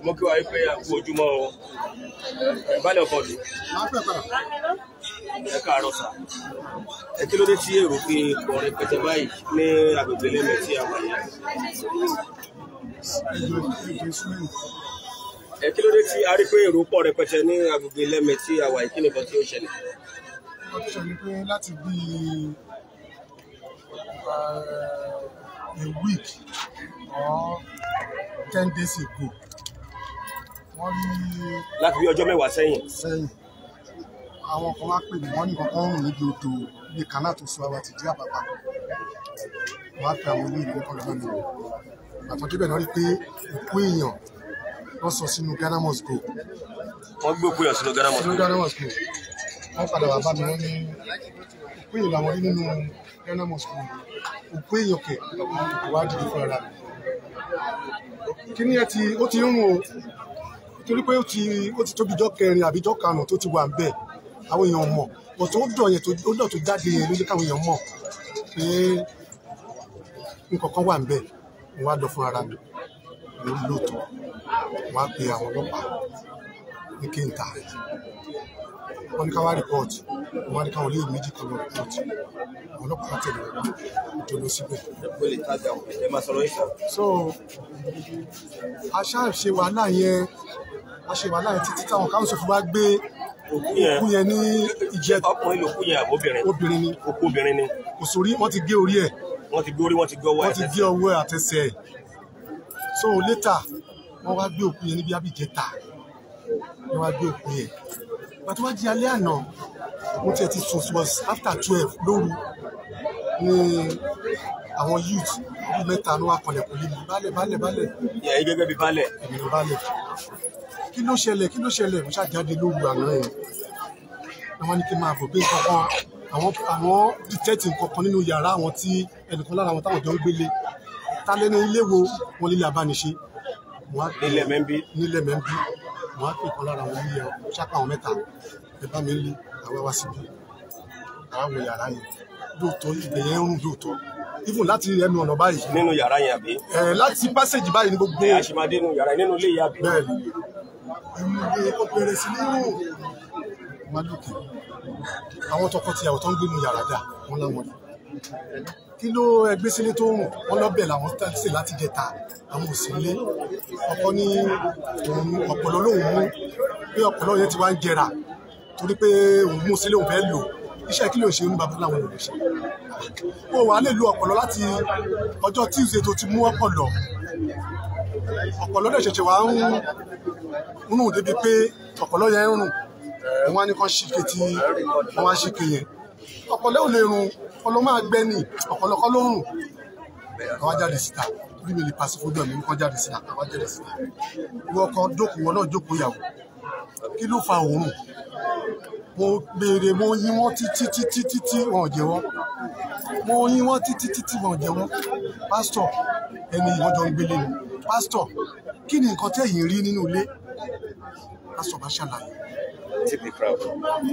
Mo kí wa pé a kú ojúmọ́ o. Ìbálẹ̀ ọkọ̀ mi. Ẹ káàárọ̀ sà. Ẹ kí ló dé tí èrò fi pọ̀ rẹpẹtẹ báyìí ní agbègbè Lẹ́mẹ̀ tí a wà yìí? Ẹ kí ló dé tí a rí pé èrò pọ̀ rẹpẹtẹ ní agbègbè Lẹ́mẹ̀ tí a wà yìí? Kí nìkan tí ó ṣẹlẹ̀? Ó ṣẹlẹ̀ pé láti bí a week or 10 days ago, wọ́n rí láti bí ọjọ́ mẹ́wàá sẹ́yìn. Àwọn kan wá pè mí, wọ́n ní kankan rùn níbi odò ní kanáà tó sọ àwọn àtijọ́ àpapà. Wọ́n á pe àwọn olóyìn ní kọlọ́mọ́ mi. Àtọ́jú bẹ̀ náà rí pé òkú èèyàn wọ́n sọ sínú Ghana Must Go. Wọ́n gbé òkú èèyàn sínú Ghana Must Go. Wọ́n padà wá bá mi, wọ́n ní òkú èèyàn làwọn rí nínú Ghana Must Go. Òkú èèyàn kẹ̀ ìwádìí fún ara mi. Kí ni ó ti rún o? Torí pé ó ti tóbi jọ́ kẹrin àbí jọ́ karùn-ún tó ti wà ń bẹ̀. Àwọn èèyàn mọ̀, ọ̀tọ̀ ó dọ̀ tó jáde yẹn ló jẹ́ káwọn èèyàn mọ̀ pé nǹkan kan wà ń bẹ̀. Mo wá lọ fún ara mi lórí lóòótọ́. Wọ́n á pe àwọn ọlọ́pàá ní kéńtà. Wọ́n ní ká wá rìpọ́ọ̀tì. Wọ́n á ní káwọn olóyè méjì kan lọ rìpọ́ọ̀tì. Àwọn ọlọ́pàá tẹ̀lé wọn tó lọ síbẹ̀. So a ṣáà ṣe wàhálà yẹn. A ṣe wàhálà yẹn títí táwọn káwọn sọfún wá gbé òkú yẹn ní ìjẹ́. Ọkùnrin lòkú yẹn àbóbìnrin? Obìnrin ni. Òkú obìnrin ni. Kò sórí, wọ́n ti gé orí ẹ̀. Wọ́n ti gbé orí, wọ́n ti gbé ọwọ́ ẹ̀. Wọ́n ti gé ọwọ́ ẹ̀ àtẹsẹ̀ ẹ̀. So later wọ́n wá gbé òkú yẹn níbi abíjẹta. Wọ́n wá gbé òkú yẹn. Ìgbà tó wá di alẹ́ àná, mo tiẹ̀ ti sùn, was after 12 lóru ni àwọn youth bíi mẹ́ta ló wá kọlẹ̀kùn lé mi. Bálẹ̀. Ìyá yìí gẹ́gẹ́ bí bálẹ̀. Èmi ló bálẹ̀. Kí ló ṣẹlẹ̀? Mo ṣàjáde lóru àná yẹn. Wọ́n ní kí n máa bọ̀ pé nǹkan àwọn detect nǹkan kan nínú yàrá àwọn tí ẹnìkan lára àwọn táwọn jọ ń gbélé. Ta lẹ́nu ilé wo wọn lílé abániṣe? Nílẹ̀ mẹ́ńbí. Wọ́n á pè kan lára àwọn ilé ṣáká àwọn mẹ́ta. Ẹ bá mi lé àwa wá síbi. Àwa wo yàrá yẹn. Lóòótọ́ ibẹ̀ yẹn ń rùn lóòótọ́. Even láti ẹnu ọ̀nà báyìí. Nínú yàrá yẹn àbí? Láti passage báyìí ní gbogbo. Ẹ ṣì máa dé nínú yàrá nínú ilé ìyá àbí? Bẹ́ẹ̀ni. Ilé ó bẹ̀rẹ̀ sí ní rùn. Wọ́n lókè. Àwọn tọkọtìyàwó tó ń gbé nínú yàrá dà wọ́n láwọn rí. Kí ló ẹgbẹ́ sílé tó rùn? Wọ́n lọ́bẹ̀ làwọn tẹ̀sí láti jẹta. Àwọn òsì ilé. Ọkọ ní ọ̀pọ̀lọ́ lòun mú pé ọ̀pọ̀lọ́ yẹn ti wá ń jẹrà torí pé òun mú sílé òun fẹ́ lò. Iṣẹ́ kí ló ń ṣe ń bàbá láwọn ènìyàn ṣe? Ó wà á lè lo ọ̀pọ̀lọ́ láti ọjọ́ Tuesday tó ti mú ọ̀pọ̀lọ́. Ọ̀pọ̀lọ́ dẹ̀ ṣẹ̀ṣẹ̀ wá ń rùn débi pé ọ̀pọ̀lọ́ yẹn ń rùn. Wọ́n á ní kán ṣíke tí wọ́n wá ṣíke yẹn. Ọ̀pọ̀lọ́ ò lè rùn, ọ̀pọ̀lọ́ máa gbẹ́ nì, ọ̀pọ̀lọ́ kọ́ ló rùn. Àwa jáde síta, orí mi lè pàṣẹ fojú ẹ̀mí nǹkan jáde síta, àwa jáde síta. Ìwọ kan jókòó, wọn náà jókòó ìyàwó. Kí ló fa òórùn? Mo béèrè, mo yín wọ́n títí wọn ò jẹ́wọ́. Mo yín wọ́n títí wọn ò jẹ́wọ́. Pásítọ̀, ẹni ìwọ́n jọ ń gbélé ni. Pásítọ̀, kí ni nǹkan tẹ́yìn rí nínú ilé? Pásítọ̀ bá ṣàlàyé.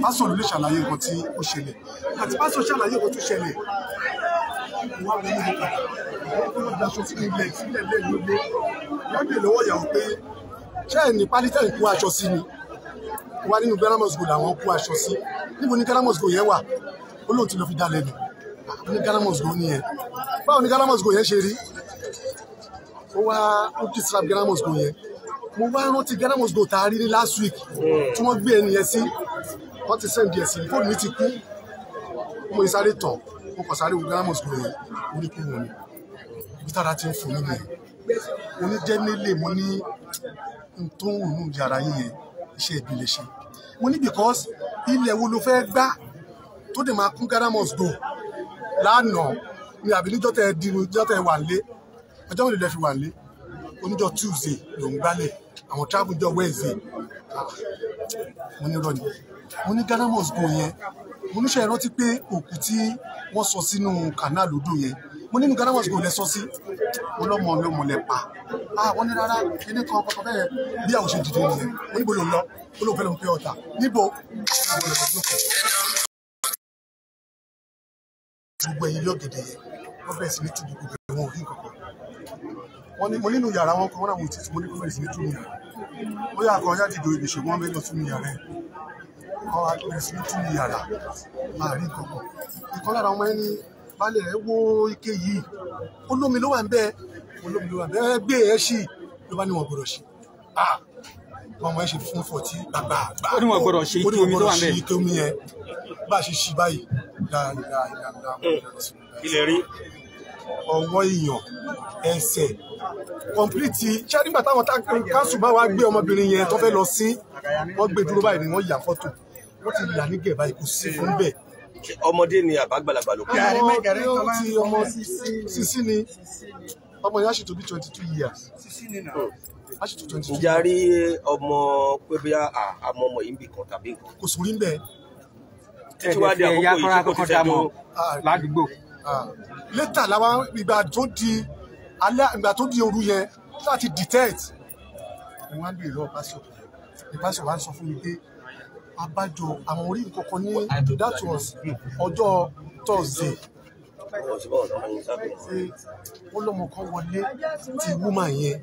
Pásítọ̀ ló lè ṣàlàyé nǹkan tí ó ṣẹlẹ̀. Àti pásítọ̀ ṣàlàyé nǹkan tó ṣẹlẹ̀. Wọ́n á wọlé nípa. Wọ́n gba aṣọ sílẹ̀ lẹ́yìn ilé. Wọ́n bèèrè lọ́wọ́ ìyàwó pé ṣé ẹ̀ ní pálítẹ̀ ń kó aṣọ sí ni? Wọ́n nínú Ghana Must Go làwọn kó aṣọ sí. Níbo ni Ghana Must Go yẹn wà? Ó lóun ti lọ fi dá lẹ́nu. Ní Ghana Must Go nìyẹn. Báwo ni Ghana Must Go yẹn ṣe rí? Ó wá ó describe Ghana Must Go yẹn. Mo wá rántí Ghana Must Go tá a rí ní last week tí wọ́n gbé ẹni yẹn sí. Wọ́n ti send ẹ̀ sí. Fóònù mi ti kú. Mo ní sáré tàn. Mo kàn sáré wo Ghana Must Go yẹn. Mo ní kú wọn ni. Ibi tára ti ń fún mi nìyẹn. Mo ní jẹ́ nílé, mo ní tó ń rùn yàrá yín yẹn iṣẹ́ ìbílẹ̀ ṣe. Mo ní because ilẹ̀ wo ló fẹ́ gbá tó dẹ̀ máa kún Ghana Must Go lánàá ni àbí níjọ́ tẹ́ wà lé ọjọ́ mélòó lẹ fi wà lé oníjọ́ Tuesday ló ń gbálẹ̀ àwọn travel jọ Wednesday. Mo ní rọ́ọ̀nì mo ní Ghana Must Go yẹn mo ní ṣe rántí pé òkú tí wọ́n sọ sínú canal odò yẹn mo nínú Ghana Must Go lẹ sọ sí mo lọ́mọ lẹ pa wọ́n ní rárá kíní kan kọ́kọ́ bẹ́ẹ̀ bí àwọn ṣe dìde nìyẹn mo níbo ló ń lọ ó lóun fẹ́ lọ́mọ pé ọ̀tà níbo gbogbo ẹ̀yìn lọ́gẹ̀dẹ̀ yẹn wọ́n bẹ̀rẹ̀ sí ní tìbí gbogbo ẹ̀wọ̀n orí kankan wọ́n ní mo nínú yàrá wọn kan wọ́n náà mo ti mo ní kó bẹ̀rẹ̀ sí ní túnú yàrá ó yà kọ́ ọjà dìdò ìdè ṣùgbọ́n bẹ́ẹ̀ lọ túnú yàrá ẹ̀ wọ́n wá bẹ̀rẹ̀ sí ní túnú yàrá láàrin kankan ìkan lára ọmọ ẹni balẹ̀ ẹ wo ike yìí olómi ló wà ń bẹ́ẹ̀ olómi ló wà ń bẹ́ẹ̀ ẹ gbé ẹ ṣì ló bá ní wọn gbọdọ̀ ṣì ọmọ ẹ ṣe fún fọtí gbàgbà ó ní wọn gbọdọ̀ ṣe ike omi tó wà ń bẹ́ẹ̀ ike omi yẹn bá a ṣe ṣì báyìí ilẹ̀ rí ọwọ́ èèyàn ẹsẹ̀ kọ̀m̀plìtì ṣé nígbà táwọn káńsù bá wá gbé ọmọbìnrin yẹn tó fẹ́ lọ sí wọ́n gbé dúró báyìí ni wọ́n yà fọ́tò wọ́n ti là ní gẹ̀ẹ́bá ikú sí fún bẹ́ẹ̀. ọmọdé ni àbágbàlagbà ló kọ́. ọmọ Sisi ni ọmọ yẹn á sì tó bí 22 years. ǹjẹ́ a rí ọmọ pé bí àmọ́ ọmọ yìí ń bì kan tàbí nǹkan. kò sórí ń bẹ̀. títí wá di àkókò yìí tí kò ti fẹ́ tó ládùúgbò. létà làwọn ìgbà tó di alẹ́ ìgbà tó di òru yẹn láti detect ni wọ́n á gbé lọ́wọ́ pásọ̀ ní pásọ̀ wá sọ fún mi pé abájọ àwọn orí nǹkankan ní that was ọjọ́ Thursday pé wọ́n lọ́mọ kan wọlé ti woman yẹn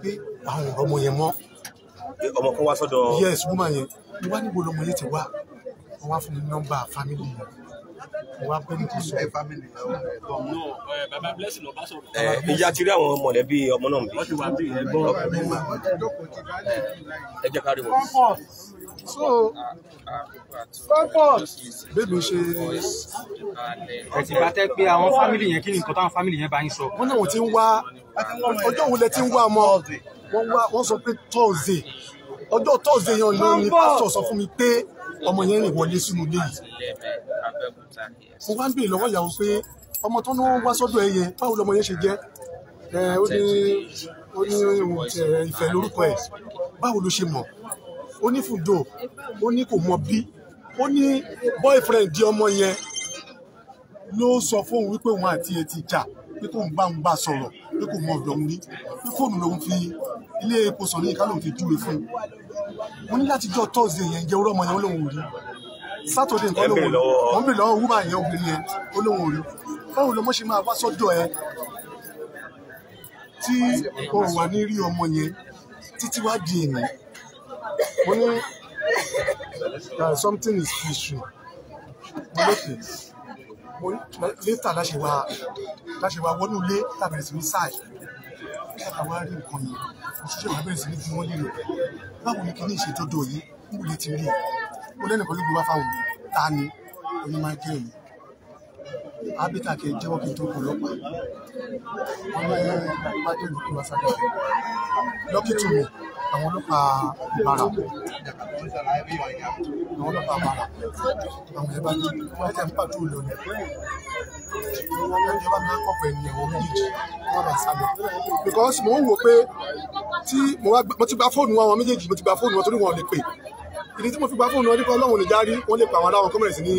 pé àwọn ọmọ yẹn mọ́ ọmọ kan wá sọ́dọ̀. yes woman yẹn ni wọ́n á níbo lọ́mọ yẹn ti wá wọ́n wá fún mi nọ́mbà family yẹn wọ́n wá pẹ́ẹ́lí tó sọ family bàbá blessing ló bá sọ̀rọ̀. ìyá ti rí àwọn mọ̀lẹ́bí ọmọ náà bí. wọ́n ti wá bí ẹ̀gbọ́n ẹ jẹ́ ká rí wọn. so bébí ṣe ẹ̀sìn bá tẹ́ pé àwọn fámìlì yẹn kí ni nǹkan táwọn fámìlì yẹn bá yín sọ. wọ́n náà wọ́n ti ń wá ọjọ́ wo lẹ ti ń wá ọmọ wọ́n sọ pé Thursday ọjọ́ Thursday yẹn ló ní pásítọ̀ sọ fún mi pé ọmọ yẹn rìn wọlé sínú ilé yìí mo wá ń béèrè lọ́wọ́ ìyàwó pé ọmọ tó ń wá sọ́dọ̀ ẹ yẹn báwo lọmọ yẹn ṣe jẹ́ ó ní ìfẹ́ lórúkọ ẹ̀ báwo ló ṣe mọ̀ ó ní fùdó ó ní kò mọ bí ó ní boyfriend di ọmọ yẹn ló sọ fóun wípé òun àti ẹ ti jà pé kóun bá sọ̀rọ̀ pé kò mọ ọ̀dọ̀ òun rí pé fóònù lòun fi ilé epo sọ ní ìka lòun fi júwe fún un mo ní láti jọ Thursday yẹn jẹ́ orú ọmọ yẹn ó lóun ò rí Saturday nǹkan lóun ò rí wọ́n bèrè lọ́wọ́ woman yẹn obìnrin yẹn ó lóun ò rí báwo lọmọ ṣe máa wá sọ́dọ̀ ẹ tí o wà ní rí ọmọ yẹn títí wá di èmi mo ní something is fishy mo lókè later láṣẹ wa wọnú ilé tàbí sí ní sáì àwọn arí nǹkan yìí òṣìṣẹ́ wà bẹ̀rẹ̀ sí ní bí wọ́n lílò báwo ni kìíní ìṣètòdò yìí níbo lè ti rí mo lẹ́nìkan ló gbé wá fáwọn ta ni onímọ̀ ẹgbẹ́ mi ábítà kẹ jẹ́wọ́ kí n tó kọ ọlọ́pàá ọmọ ẹ bá jẹ́ ìlú wa sábẹ́ lọ́kìtù mi àwọn ọlọ́pàá Ìbàrà àwọn ọlọ́pàá Ìbàrà àwọn ẹ bá ní wọ́n jẹ́ ń pàtó lọ ní ẹjọba mi kọ̀ pẹ̀lú ẹ̀wọ̀n méjèèjì wọ́n bá sálọ because mo ń wò pé tí mo ti gba fóònù wọn méjèèjì mo ti gba fóònù wọn torí wọn ò lè pè ìdí tí mo fi gba fóònù wọn nípa Ọlọ́run nìjà rí wọ́n lè pa àwọn aláwọ̀ kọ́mẹ̀rẹ̀sì ní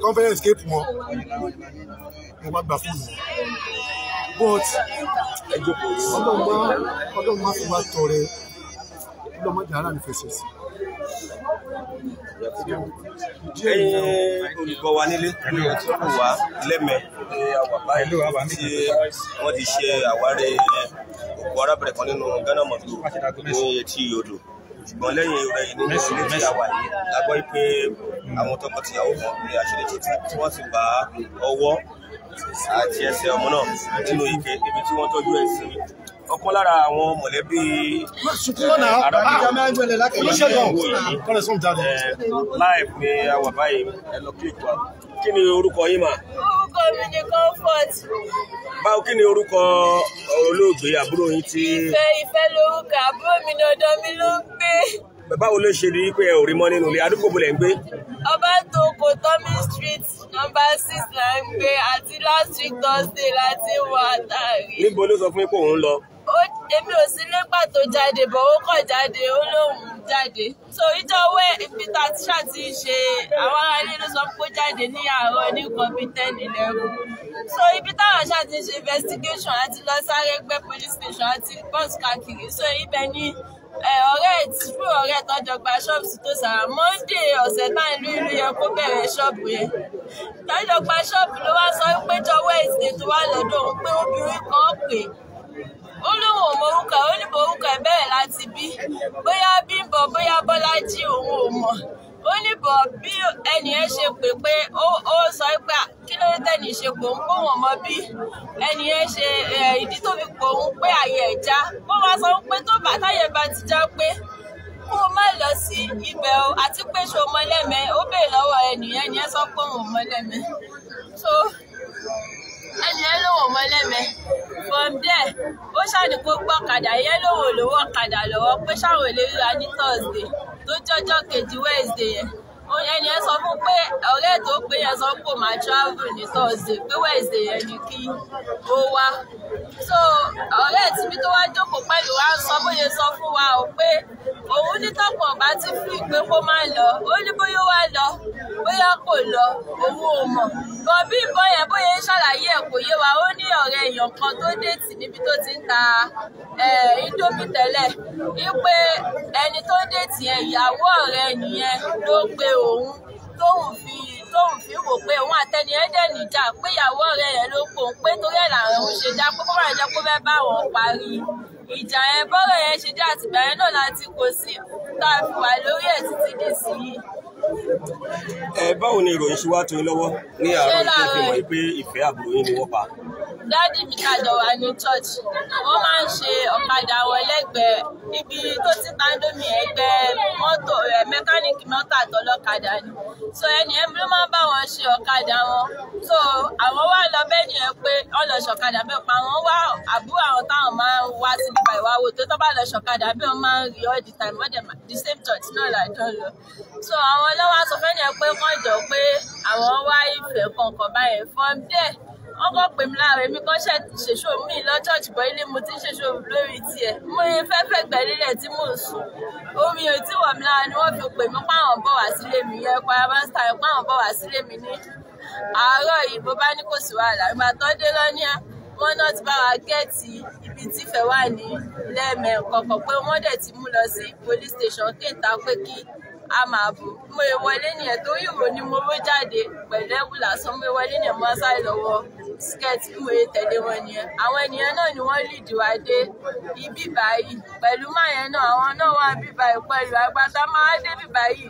conference escape wọn mo bá gba fóònù but Ọlọ́run máa fi wá tọrẹ Ọlọ́run máa jàrá nífẹ̀ẹ́ sí. ẹ̀yin olùkọ́ wa nílé tí kò wá lẹ́mẹ̀ẹ́ àwà báyìí tí wọ́n ti ṣe àwárí òkú arábìnrin kan nínú Ghana mọ̀tò ní etí odò ṣùgbọ́n lẹ́yìn rẹ̀ nínú ilé tí a wà yìí la gbọ́ pé àwọn tọkọtìyàwó kan ní àṣírí títí tí wọ́n sì bá ọwọ́ àti ẹsẹ̀ ọmọ náà nínú ike ibi tí wọ́n tọ́jú ẹ̀ sí. ọ̀kan lára àwọn mọ̀lẹ́bí live ni a wà báyìí ẹ lọ click wa. kí ni orúkọ yín mà? orúkọ mi ni Comfort. báwo kí ni orúkọ olóògbé àbúrò yín tí. ìfẹ́ lórúkọ àbúrò mi ní ọ̀dọ̀ mi ló ń gbé. báwo ló ṣe rí pé ẹ ò rí mọ́ nínú ilé àdúgbò bó lẹ̀ ń gbé? Ọbátòkò Tommy Street number 6 là ń gbé àti last week Thursday láti wọ àtàrí. níbo ló sọ fún yín pé òun lọ? èmi ò sí nígbà tó jáde bọ̀ ó kọ̀ jáde ó lóun jáde. so ìjọwọ́ Peter tíṣà ti ṣe àwọn ará ilé ló sọ pé ó jáde ní àárọ̀ ní nǹkan bíi 10-11. so ibi táwọn ṣáà ti ṣe investigation àti lọ Sárẹ́gbẹ́ police station àti bus káàkiri so ibẹ̀ ni ọ̀rẹ́ tọ́jọ́ gba ṣọ́ọ̀bù sí tó sára Monday ọ̀sẹ̀ náà ìlú yẹ kó bẹ̀rẹ̀ ṣọ́ọ̀bù yẹn tọ́jọ́ gba ṣọ́ọ̀bù ló wá sọ pé jọ̀wọ́ èsì tó wà lọ́dọ̀ òun pé obìnrin kan pè ti bí bóyá Bímbọ́ bóyá Bọ́lájí òun ò mọ̀ ó ní bọ̀ bí ẹnì yẹn ṣe pè pé ó sọ pé kí ló dé tẹ́nì ṣe pò ń kó wọn mọ́ bí ẹnì yẹn ṣe ìdí tó fi pò ń pé àyè ẹ̀ já ó wá sọ pé tó bàtáyé bá ti já pé kó o má lọ sí ibẹ̀ o àti pé ṣo mọ́lẹ́mẹ́ ó bèè lọ́wọ́ ẹnìyẹn ni ẹ sọ pé òun mọ́lẹ́mẹ́ so ẹnìyẹn lòun ò mọ́lẹ́mẹ́ from there ó ṣàní kó gbọ́ ọ̀kadà yẹn lòun ò lówó ọ̀kadà lọ́wọ́ pé ṣáwọn ò lè ríra ní Thursday tó jọjọ́ kejì Wednesday yẹn ẹnìyẹn sọ fún pé ọ̀rẹ́ tó pé yẹn sọ pé ó máa travel ní Thursday pé Wednesday yẹn ni kí ó wá so ọ̀rẹ́ tìbí tó wá jókòó pẹ̀lú wa ń sọ bóyá sọ fún wa ò pé òun ní tọkàn bá ti fi pé kó má lọ ó ní bóyá wá lọ bóyá kò lọ òun ò mọ̀ bọ̀ bí ìbọn yẹn bóyá ń ṣàlàyé ẹ̀ kò yé wa ó ní ọ̀rẹ́ èèyàn kan tó déètì níbi tó ti ń ta Indomie tẹ́lẹ̀ wípé ẹni tó déètì yẹn ìyàwó ọ̀rẹ́ nìyẹn ló pe òun tóun fi wò pé òun àtẹni ẹ̀dẹ̀ níjà pé ìyàwó ọ̀rẹ́ yẹn ló pò ń pé torí ẹ̀ làwọn òun ṣe já pé kó má jẹ́ kó fẹ́ bá wọn parí ìjà yẹn bọ́rọ̀ yẹn ṣe jẹ́ àtìgbà yẹn náà láti kó sí tá a fi wà lórí ẹ̀ títí dì sí yìí. Báwo ni ìròyìn ṣe wá tó yín lọ́wọ́ ní àárọ̀ ìjẹ́ fi mọ̀ pé ìfẹ́ àbúrò yín ni wọ́n pa? Dádì mi kájọ wà ní church wọ́n máa ń ṣe ọ̀kadà wọn lẹ́gbẹ̀ẹ́ ibi tó ti ta Indomie ẹgbẹ́ mọ́tò mẹkáníìkì mọ́tò àtọlọ́kadà ni so ẹni ẹ̀ ló máa ń bá wọn ṣe ọ̀kadà wọn so àwọn wá lọ bẹ́ẹ̀ ni ẹ pé wọ́n lọ ṣọ̀kadà bẹ́ẹ̀ pa àwọn wá àbúrò àwọn táwọn máa ń wá sí nípa ìwáwò tó bá lọ ṣọ̀kadà bẹ́ẹ̀ wọ́n máa ń rí all the time wọ́n dẹ̀ the same church náà làjọ lọ so àwọn ọlọ́wà sọ fẹ́ ni ẹ pé kàn jọ pé àwọn wá ìfẹ́ kọ̀ọ̀kan báyẹn from there wọ́n kọ́ pè mí láàrin mi kọ́ ṣèṣò mi lọ church bọ́ ilé mo ti ń ṣèṣò lórí tiẹ̀ mo fẹ́fẹ́ gbẹ̀lélẹ̀ tí mò ń sùn omi ò tí wọ̀ mí lára ni wọ́n fi pè mí páwọn bọ̀ wá sílé mi yẹn paramasta yẹn páwọn bọ̀ wá sílé mi ní àárọ̀ yìí bó bá ní kò sí wàhálà ìgbà tó dé lọ́níà wọ́n náà ti bá wa gẹ́ẹ̀tì ibi tífẹ̀ wà ní lẹ́ẹ̀mẹ̀ kọ̀ọ̀kan pé wọ́n dẹ̀ ti mú lọ sí police station kéńtà pé kí a máa bò mo wọlé nìyẹn tó yìnbó ni mo ró jáde pẹ̀lú ẹ̀wù lásán mo wọlé nìyẹn mo sáré lọ́wọ́ skẹ́ẹ̀tì bí mo yẹ tẹ̀lé wọn nìyẹn àwọn ènìyàn náà ni wọ́n lead wa dé ibi báyìí pẹ̀lú máyẹn náà àwọn náà wà bí báyìí pẹ̀lú àgbàtà máa dé bí báyìí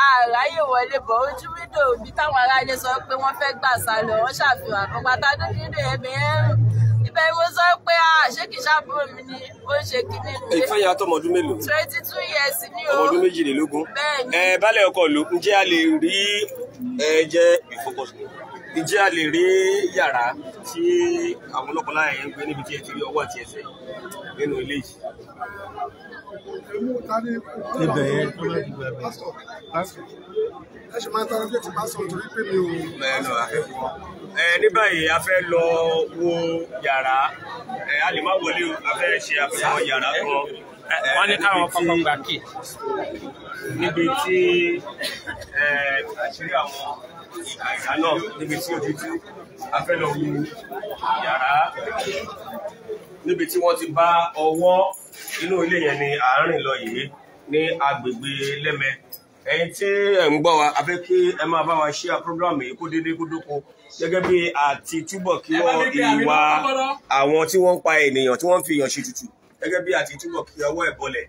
àráyè wọlé bọ̀ ojú wíńdò bí táwọn aráàlú sọ pé wọ́n fẹ́ gbà sá lọ wọ́n ṣàfihàn àpapàtà lójú wíńdò yẹn bẹ́ẹ̀ ibẹ̀ mo sọ pé ṣé kìí ṣàbúrò mi ni ó ń ṣe kíní mi. Ìfẹ́ yà tọmọ ọdún mélòó? 22 years ni o. Ọmọ ọdún 22. Bẹ́ẹ̀ni. Baálé ọkọ ìlú ǹjẹ́ a lè rí jẹ́ ìfọkọsí ǹjẹ́ a lè rí yàrá tí àwọn ọlọ́kọláya yẹn ń gbé níbi tí ẹ ti rí ọwọ́ àti ẹsẹ̀ nínú ilé yìí? Ibẹ̀ yẹn tó lọ dìgbà bẹ́ẹ̀. Ẹ ṣe máa ń tọrọ bí ẹ ti bá sọ nítorí pé mi ò. Bẹ́ẹ̀ni akẹ́kọ̀ọ́. Ní báyìí a fẹ́ lọ wo yàrá a lè má wọlé o a fẹ́ ṣe àfihàn yàrá kan. Wọ́n ní káwọn kọ́kọ́ gbà kí. Níbi tí àṣírí àwọn ìkà náà níbi tí ojú tí a fẹ́ lọ wo yàrá níbi tí wọ́n ti bá ọwọ́ inú ilé yẹn ní àárín lọ yìí ní agbègbè Lẹ́mẹ̀. Ẹ̀yin tí ẹ ń gbọ́ wa a fẹ́ kí ẹ máa bá wa share program yìí kó déédéé kó dóko gẹ́gẹ́ bí àti túbọ̀ kí wọ́n ìwà àwọn tí wọ́n ń pa ènìyàn tí wọ́n ń fi èèyàn ṣe tutù gẹ́gẹ́ bí àti túbọ̀ kí ọwọ́ ẹ̀ bọlẹ̀.